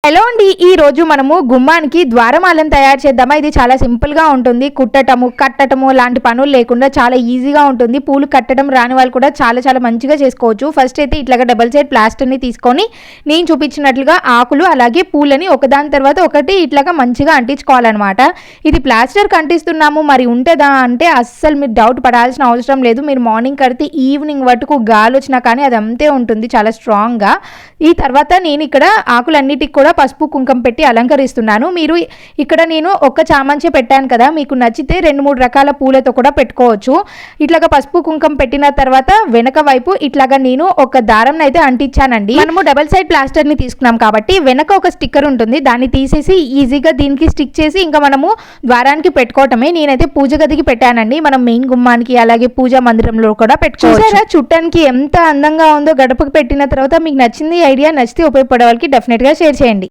Hello అండి, ఈ రోజు మనము గుమ్మానికి ద్వారమాలను తయారు చేద్దామా. ఇది చాలా సింపుల్గా ఉంటుంది. కుట్టటము కట్టటము లాంటి పనులు లేకుండా చాలా ఈజీగా ఉంటుంది. పూలు కట్టడం రాని వాళ్ళు కూడా చాలా మంచిగా చేసుకోవచ్చు. ఫస్ట్ అయితే ఇట్లాగా డబల్ సైడ్ ప్లాస్టర్ని తీసుకొని నేను చూపించినట్లుగా ఆకులు అలాగే పూలని ఒకదాని తర్వాత ఒకటి ఇట్లాగా మంచిగా అంటించుకోవాలన్నమాట. ఇది ప్లాస్టర్కి అంటిస్తున్నాము మరి ఉంటుందా అంటే అస్సలు మీరు డౌట్ పడాల్సిన అవసరం లేదు. మీరు మార్నింగ్ కడితే ఈవినింగ్ వరకు గాలి వచ్చినా కానీ అది అంతే ఉంటుంది చాలా స్ట్రాంగ్గా. ఈ తర్వాత నేను ఇక్కడ ఆకులన్నిటికి కూడా పసుపు కుంకం పెట్టి అలంకరిస్తున్నాను. మీరు ఇక్కడ నేను ఒక్క చామంతి పెట్టాను కదా, మీకు నచ్చితే 2-3 రకాల పూలతో కూడా పెట్టుకోవచ్చు. ఇట్లాగా పసుపు కుంకం పెట్టిన తర్వాత వెనక వైపు ఇట్లాగా నేను ఒక దారం అయితే అంటించానండి. మనము డబల్ సైడ్ ప్లాస్టర్ ని తీసుకున్నాం కాబట్టి వెనక ఒక స్టిక్కర్ ఉంటుంది, దాన్ని తీసేసి ఈజీగా దీనికి స్టిక్ చేసి ఇంకా మనము ద్వారానికి పెట్టుకోవటమే. నేనైతే పూజ గదికి పెట్టానండి, మనం మెయిన్ గుమ్మానికి అలాగే పూజా మందిరంలో కూడా పెట్టుకోవచ్చు. చూడటానికి ఎంత అందంగా ఉందో. గడపకు పెట్టిన తర్వాత మీకు నచ్చింది ఐడియా నచ్చితే ఉపయోగపడే వాళ్ళకి డెఫినెట్ గా షేర్ చేయండి.